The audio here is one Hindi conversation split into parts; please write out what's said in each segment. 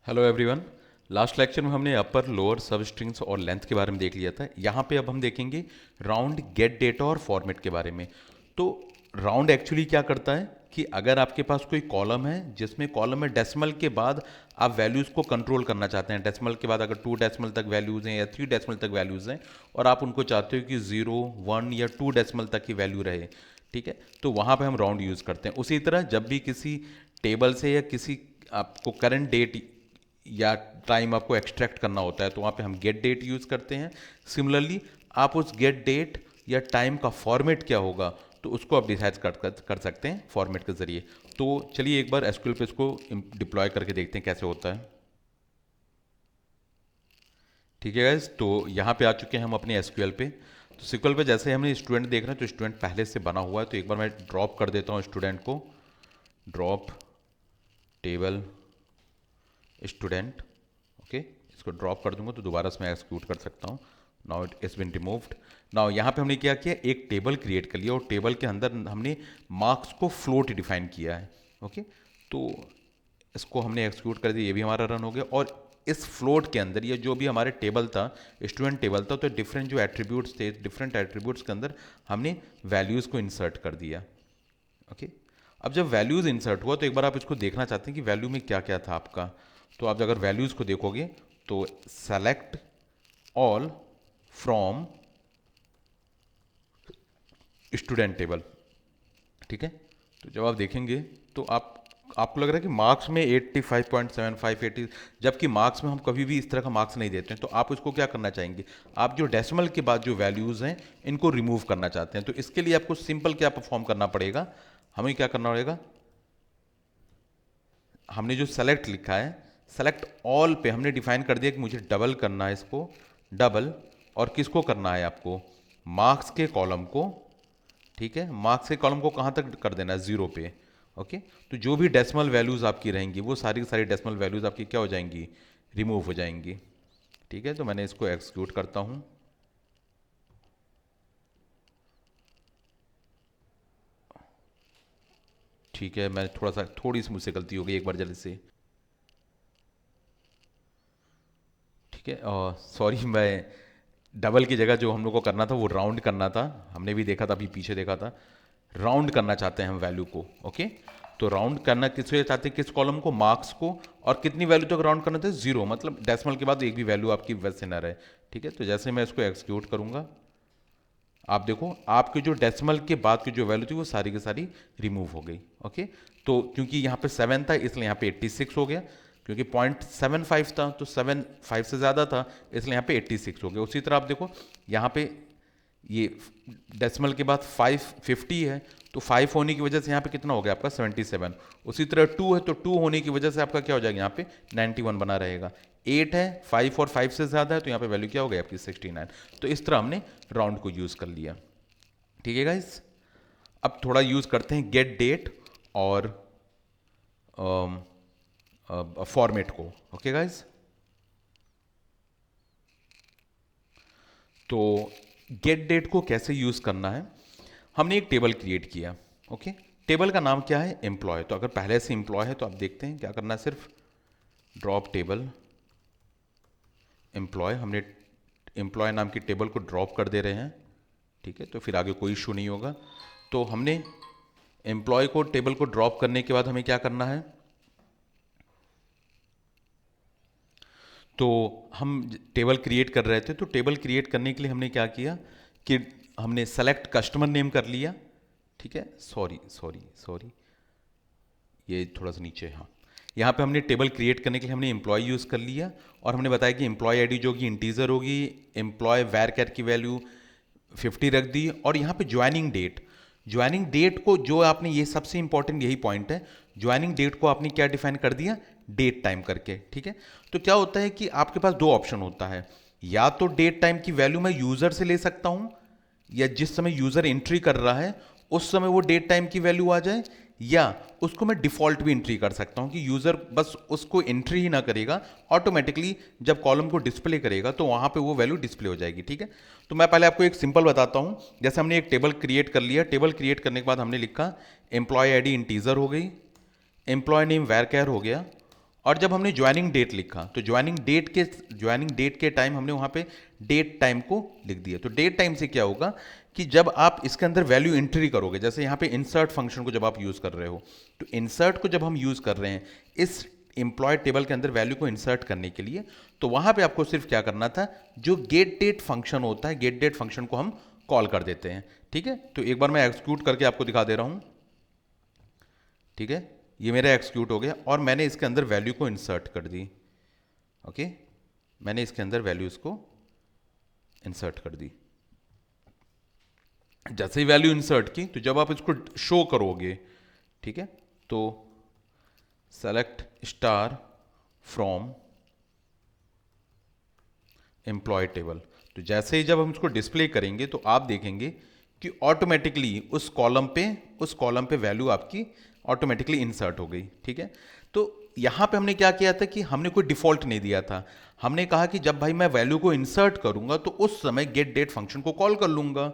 Hello everyone. लास्ट लेक्चर में हमने अपर लोअर सब स्ट्रिंग्स और लेंथ के बारे में देख लिया था। यहाँ पे अब हम देखेंगे राउंड गेट डेटा और फॉर्मेट के बारे में। तो राउंड एक्चुअली क्या करता है कि अगर आपके पास कोई कॉलम है जिसमें कॉलम में डेसिमल के बाद आप वैल्यूज़ को कंट्रोल करना चाहते हैं, डेसिमल के बाद अगर 2 डेसिमल तक वैल्यूज़ हैं या 3 डेसिमल तक वैल्यूज़ हैं और आप उनको चाहते हो कि 0, 1 या 2 डेसिमल तक की वैल्यू रहे, ठीक है, तो वहाँ पे हम राउंड यूज़ करते हैं। उसी तरह जब भी किसी टेबल से या किसी आपको करंट डेट या टाइम आपको एक्सट्रैक्ट करना होता है तो वहाँ पे हम गेट डेट यूज़ करते हैं। सिमिलरली आप उस गेट डेट या टाइम का फॉर्मेट क्या होगा तो उसको आप डिसाइड कर सकते हैं फॉर्मेट के ज़रिए। तो चलिए एक बार एसक्यूएल पे इसको डिप्लॉय करके देखते हैं कैसे होता है। ठीक है गाइस, तो यहाँ पे आ चुके हैं हम अपने एसक्यूएल पे। तो सिक्वल पे जैसे हमने स्टूडेंट देख रहे हैं तो स्टूडेंट पहले से बना हुआ है, तो एक बार मैं ड्रॉप कर देता हूँ स्टूडेंट को। ड्रॉप टेबल स्टूडेंट, ओके, इसको ड्रॉप कर दूंगा तो दोबारा से मैं एक्सिक्यूट कर सकता हूँ। Now it is been removed. Now यहाँ पे हमने क्या किया, एक टेबल क्रिएट कर लिया और टेबल के अंदर हमने मार्क्स को फ्लोट डिफाइन किया है। ओके, तो इसको हमने एक्सिक्यूट कर दिया, ये भी हमारा रन हो गया। और इस फ्लोट के अंदर ये जो भी हमारे टेबल था, स्टूडेंट टेबल था, तो डिफरेंट जो एट्रीब्यूट्स थे, डिफरेंट एट्रीब्यूट्स के अंदर हमने वैल्यूज़ को इंसर्ट कर दिया। ओके, अब जब वैल्यूज़ इंसर्ट हुआ तो एक बार आप इसको देखना चाहते हैं कि वैल्यू में क्या क्या था आपका। तो आप अगर वैल्यूज़ को देखोगे तो select all from student table, ठीक है। तो जब आप देखेंगे तो आपको लग रहा है कि मार्क्स में 85.75 80, जबकि मार्क्स में हम कभी भी इस तरह का मार्क्स नहीं देते हैं। तो आप इसको क्या करना चाहेंगे, आप जो डेसिमल के बाद जो वैल्यूज़ हैं इनको रिमूव करना चाहते हैं। तो इसके लिए आपको सिंपल क्या परफॉर्म करना पड़ेगा, हमें क्या करना पड़ेगा, हमने जो सेलेक्ट लिखा है, सेलेक्ट ऑल पे हमने डिफाइन कर दिया कि मुझे डबल करना है इसको, डबल, और किसको करना है आपको, मार्क्स के कॉलम को, ठीक है। मार्क्स के कॉलम को कहाँ तक कर देना है, 0 पे। ओके, तो जो भी डेसिमल वैल्यूज़ आपकी रहेंगी वो सारी की सारी डेसिमल वैल्यूज़ आपकी क्या हो जाएंगी, रिमूव हो जाएंगी। ठीक है, तो मैंने इसको एक्सिक्यूट करता हूँ। ठीक है, मैं थोड़ी सी मुझसे गलती हो गई, एक बार जल्दी से। ठीक है, सॉरी, मैं डबल की जगह जो हम लोग को करना था वो राउंड करना था, हमने भी देखा था, अभी पीछे देखा था। राउंड करना चाहते हैं हम वैल्यू को। ओके, तो राउंड करना किसको चाहते हैं, किस कॉलम को, मार्क्स को। और कितनी वैल्यू तक राउंड करना था, 0, मतलब डेसिमल के बाद एक भी वैल्यू आपकी वैसे न रहे। ठीक है, तो जैसे मैं इसको एक्सिक्यूट करूंगा, आप देखो आपके जो डेसिमल के बाद की जो वैल्यू थी वो सारी की सारी रिमूव हो गई। ओके, तो क्योंकि यहाँ पे 7 था इसलिए यहाँ पे 86 हो गया, क्योंकि 0.75 था तो 75 से ज़्यादा था इसलिए यहाँ पे 86 हो गया। उसी तरह आप देखो यहाँ पे ये डेसिमल के बाद 550 है तो 5 होने की वजह से यहाँ पे कितना हो गया आपका 77। उसी तरह 2 है तो 2 होने की वजह से आपका क्या हो जाएगा, यहाँ पे 91 बना रहेगा। 8 है, 5 और 5 से ज़्यादा है तो यहाँ पे वैल्यू क्या हो गई आपकी 69। तो इस तरह हमने राउंड को यूज़ कर लिया। ठीक है गाइस, अब थोड़ा यूज़ करते हैं गेट डेट और फॉर्मेट को। ओके गाइस, तो गेट डेट को कैसे यूज़ करना है, हमने एक टेबल क्रिएट किया। ओके, टेबल का नाम क्या है, एम्प्लॉय। तो अगर पहले से एम्प्लॉय है तो आप देखते हैं क्या करना है, सिर्फ ड्रॉप टेबल एम्प्लॉय, हमने एम्प्लॉय नाम की टेबल को ड्रॉप कर दे रहे हैं। ठीक है, तो फिर आगे कोई इशू नहीं होगा। तो हमने एम्प्लॉय को टेबल को ड्रॉप करने के बाद हमें क्या करना है, तो हम टेबल क्रिएट कर रहे थे तो टेबल क्रिएट करने के लिए हमने क्या किया कि हमने सेलेक्ट कस्टमर नेम कर लिया। ठीक है, सॉरी सॉरी सॉरी, ये थोड़ा सा नीचे, हाँ, यहाँ पे हमने टेबल क्रिएट करने के लिए हमने एम्प्लॉय यूज़ कर लिया और हमने बताया कि एम्प्लॉय आईडी जो कि इंटीजर होगी, एम्प्लॉय वैर कैर की वैल्यू 50 रख दी। और यहाँ पे ज्वाइनिंग डेट, ज्वाइनिंग डेट को जो आपने, ये सबसे इंपॉर्टेंट यही पॉइंट है, ज्वाइनिंग डेट को आपने क्या डिफाइन कर दिया, डेट टाइम करके। ठीक है, तो क्या होता है कि आपके पास दो ऑप्शन होता है, या तो डेट टाइम की वैल्यू मैं यूज़र से ले सकता हूँ, या जिस समय यूज़र एंट्री कर रहा है उस समय वो डेट टाइम की वैल्यू आ जाए, या उसको मैं डिफ़ॉल्ट भी एंट्री कर सकता हूं कि यूज़र बस उसको एंट्री ही ना करेगा, ऑटोमेटिकली जब कॉलम को डिस्प्ले करेगा तो वहां पे वो वैल्यू डिस्प्ले हो जाएगी। ठीक है, तो मैं पहले आपको एक सिंपल बताता हूं। जैसे हमने एक टेबल क्रिएट कर लिया, टेबल क्रिएट करने के बाद हमने लिखा एम्प्लॉय आईडी इंटीजर हो गई, एम्प्लॉय नेम वैर कैर हो गया, और जब हमने ज्वाइनिंग डेट लिखा तो ज्वाइनिंग डेट के टाइम हमने वहाँ पे डेट टाइम को लिख दिया। तो डेट टाइम से क्या होगा कि जब आप इसके अंदर वैल्यू एंट्री करोगे, जैसे यहाँ पे इंसर्ट फंक्शन को जब आप यूज़ कर रहे हो, तो इंसर्ट को जब हम यूज़ कर रहे हैं इस एम्प्लॉय टेबल के अंदर वैल्यू को इंसर्ट करने के लिए, तो वहाँ पे आपको सिर्फ क्या करना था, जो गेट डेट फंक्शन होता है, गेट डेट फंक्शन को हम कॉल कर देते हैं। ठीक है, तो एक बार मैं एग्जीक्यूट करके आपको दिखा दे रहा हूँ। ठीक है, ये मेरा एग्जीक्यूट हो गया और मैंने इसके अंदर वैल्यू को इंसर्ट कर दी। ओके, मैंने इसके अंदर वैल्यूज को इंसर्ट कर दी। जैसे ही वैल्यू इंसर्ट की, तो जब आप इसको शो करोगे, ठीक है, तो select star from employ table, तो जैसे ही जब हम इसको डिस्प्ले करेंगे तो आप देखेंगे कि ऑटोमेटिकली उस कॉलम पे वैल्यू आपकी ऑटोमेटिकली इंसर्ट हो गई। ठीक है, तो यहाँ पे हमने क्या किया था कि हमने कोई डिफॉल्ट नहीं दिया था। हमने कहा कि जब भाई मैं वैल्यू को इंसर्ट करूंगा तो उस समय गेट डेट फंक्शन को कॉल कर लूंगा।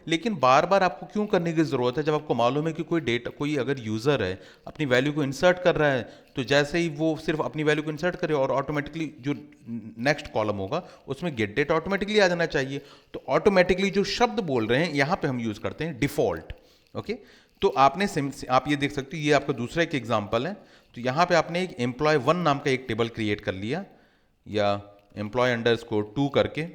लेकिन बार बार आपको क्यों करने की ज़रूरत है, जब आपको मालूम है कि कोई अगर यूज़र है अपनी वैल्यू को इंसर्ट कर रहा है, तो जैसे ही वो सिर्फ अपनी वैल्यू को इंसर्ट करे और ऑटोमेटिकली जो नेक्स्ट कॉलम होगा उसमें गेट डेट ऑटोमेटिकली आ जाना चाहिए। तो ऑटोमेटिकली जो शब्द बोल रहे हैं यहाँ पे हम यूज़ करते हैं डिफ़ॉल्ट। ओके, तो आप ये देख सकते हो, ये आपका दूसरा एक एग्जाम्पल है। तो यहाँ पे आपने एक एम्प्लॉय 1 नाम का एक टेबल क्रिएट कर लिया, या एम्प्लॉय अंडरस्कोर 2 करके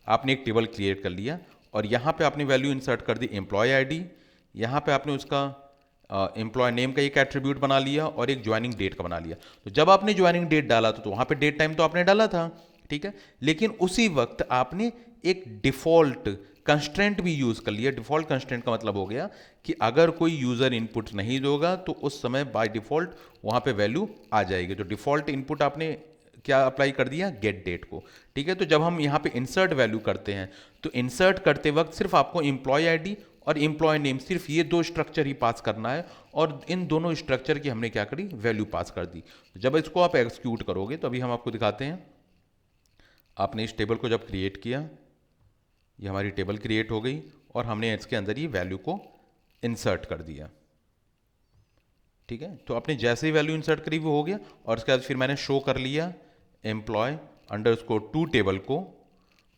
आपने एक टेबल क्रिएट कर लिया, और यहाँ पे आपने वैल्यू इंसर्ट कर दी एम्प्लॉय आईडी। यहाँ पे आपने उसका एम्प्लॉय नेम का एक एट्रीब्यूट बना लिया और एक ज्वाइनिंग डेट का बना लिया। तो जब आपने ज्वाइनिंग डेट डाला तो वहाँ पे डेट टाइम तो आपने डाला था, ठीक है, लेकिन उसी वक्त आपने एक डिफॉल्ट कंस्ट्रेंट भी यूज कर लिया। डिफॉल्ट कंस्ट्रेंट का मतलब हो गया कि अगर कोई यूजर इनपुट नहीं दोगा तो उस समय बाय डिफॉल्ट वहाँ पे वैल्यू आ जाएगी। तो डिफॉल्ट इनपुट आपने क्या अप्लाई कर दिया, गेट डेट को। ठीक है, तो जब हम यहाँ पे इंसर्ट वैल्यू करते हैं तो इंसर्ट करते वक्त सिर्फ आपको एम्प्लॉय आईडी और एम्प्लॉय नेम, सिर्फ ये 2 स्ट्रक्चर ही पास करना है, और इन दोनों स्ट्रक्चर की हमने क्या करी, वैल्यू पास कर दी। तो जब इसको आप एग्जीक्यूट करोगे तो अभी हम आपको दिखाते हैं। आपने इस टेबल को जब क्रिएट किया, ये हमारी टेबल क्रिएट हो गई और हमने इसके अंदर ये वैल्यू को इंसर्ट कर दिया। ठीक है, तो आपने जैसे ही वैल्यू इंसर्ट करी वो हो गया, और उसके बाद फिर मैंने शो कर लिया एम्प्लॉय अंडरस्कोर 2 टेबल को।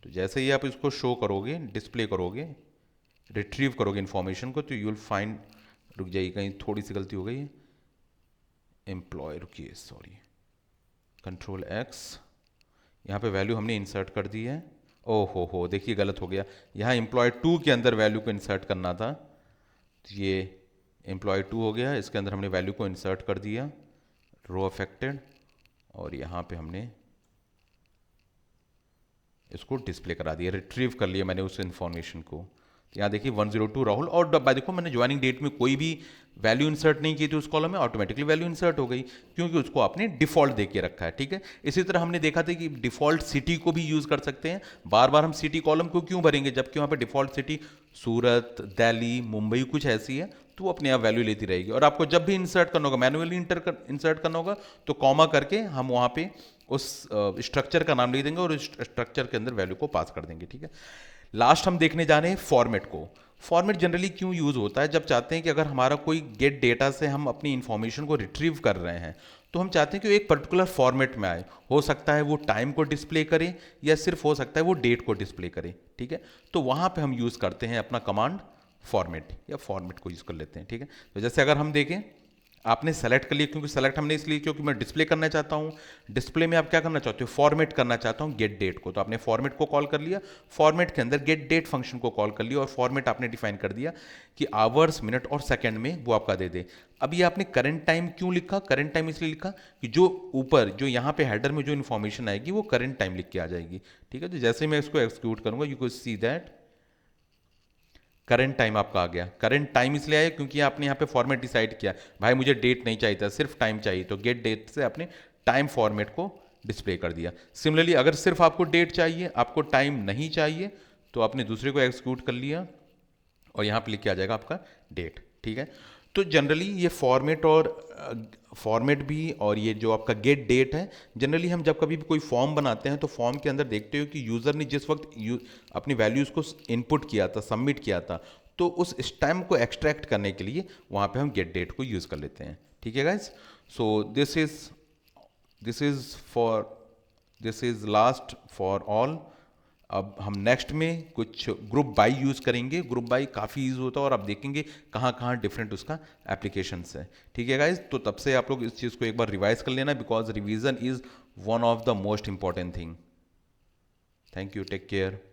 तो जैसे ही आप इसको शो करोगे, डिस्प्ले करोगे, रिट्रीव करोगे इन्फॉर्मेशन को, तो यू विल फाइंड, रुक जाइए कहीं थोड़ी सी गलती हो गई है, एम्प्लॉय, रुकिए सॉरी, कंट्रोल एक्स, यहाँ पे वैल्यू हमने इंसर्ट कर दी है। ओ हो, देखिए गलत हो गया, यहाँ एम्प्लॉय 2 के अंदर वैल्यू को इंसर्ट करना था, तो ये एम्प्लॉय 2 हो गया, इसके अंदर हमने वैल्यू को इंसर्ट कर दिया, रो अफेक्टेड, और यहाँ पे हमने इसको डिस्प्ले करा दिया, रिट्रीव कर लिया मैंने उस इन्फॉर्मेशन को। यहाँ देखिए 102 राहुल, और देखो मैंने ज्वाइनिंग डेट में कोई भी वैल्यू इंसर्ट नहीं की थी उस कॉलम में, ऑटोमेटिकली वैल्यू इंसर्ट हो गई क्योंकि उसको आपने डिफॉल्ट दे के रखा है। ठीक है, इसी तरह हमने देखा था कि डिफॉल्ट सिटी को भी यूज कर सकते हैं। बार बार हम सिटी कॉलम को क्यों भरेंगे, जबकि वहाँ पे डिफॉल्ट सिटी सूरत, दिल्ली, मुंबई कुछ ऐसी है, तो वो अपने आप वैल्यू लेती रहेगी। और आपको जब भी इंसर्ट करना होगा, मैनुअली इंसर्ट करना होगा, तो कॉमा करके हम वहाँ पे उस स्ट्रक्चर का नाम लिख देंगे और उस स्ट्रक्चर के अंदर वैल्यू को पास कर देंगे। ठीक है, लास्ट हम देखने जा रहे हैं फॉर्मेट को। फॉर्मेट जनरली क्यों यूज होता है, जब चाहते हैं कि अगर हमारा कोई गेट डेटा से हम अपनी इंफॉर्मेशन को रिट्रीव कर रहे हैं, तो हम चाहते हैं कि वो एक पर्टिकुलर फॉर्मेट में आए। हो सकता है वो टाइम को डिस्प्ले करे, या सिर्फ हो सकता है वो डेट को डिस्प्ले करे। ठीक है, तो वहां पे हम यूज करते हैं अपना कमांड फॉर्मेट, या फॉर्मेट को यूज कर लेते हैं। ठीक है, तो जैसे अगर हम देखें, आपने सेलेक्ट कर लिया, क्योंकि सेलेक्ट हमने इसलिए क्योंकि मैं डिस्प्ले करना चाहता हूं। डिस्प्ले में आप क्या करना चाहते हो, फॉर्मेट करना चाहता हूं गेट डेट को, तो आपने फॉर्मेट को कॉल कर लिया, फॉर्मेट के अंदर गेट डेट फंक्शन को कॉल कर लिया, और फॉर्मेट आपने डिफाइन कर दिया कि आवर्स, मिनट और सेकंड में वो आपका दे दे। अब ये आपने करंट टाइम क्यों लिखा, करंट टाइम इसलिए लिखा कि जो ऊपर, जो यहाँ पे हेडर में जो इन्फॉर्मेशन आएगी वो करंट टाइम लिख के आ जाएगी। ठीक है, तो जैसे ही मैं इसको एक्सिक्यूट करूंगा, you can see that current time आपका आ गया। करंट टाइम इसलिए आया क्योंकि आपने यहाँ पे फॉर्मेट डिसाइड किया, भाई मुझे डेट नहीं चाहिए था, सिर्फ टाइम चाहिए, तो गेट डेट से आपने टाइम फॉर्मेट को डिस्प्ले कर दिया। सिमिलरली अगर सिर्फ आपको डेट चाहिए, आपको टाइम नहीं चाहिए, तो आपने दूसरे को एक्सिक्यूट कर लिया और यहाँ पे लिख के आ जाएगा आपका डेट। ठीक है, तो जनरली ये फॉर्मेट भी और ये जो आपका गेट डेट है, जनरली हम जब कभी भी कोई फॉर्म बनाते हैं तो फॉर्म के अंदर देखते हो कि यूज़र ने जिस वक्त अपनी वैल्यूज़ को इनपुट किया था, सबमिट किया था, तो उस स्टैम्प को एक्सट्रैक्ट करने के लिए वहाँ पे हम गेट डेट को यूज़ कर लेते हैं। ठीक है guys, so this is this is for, this is last for all. अब हम नेक्स्ट में कुछ ग्रुप बाई यूज़ करेंगे। ग्रुप बाई काफ़ी यूज़ होता है और आप देखेंगे कहाँ कहाँ डिफरेंट उसका एप्लीकेशंस है। ठीक है गाइज, तो तब से आप लोग इस चीज़ को एक बार रिवाइज कर लेना, because revision is one of the most important thing. Thank you, take care.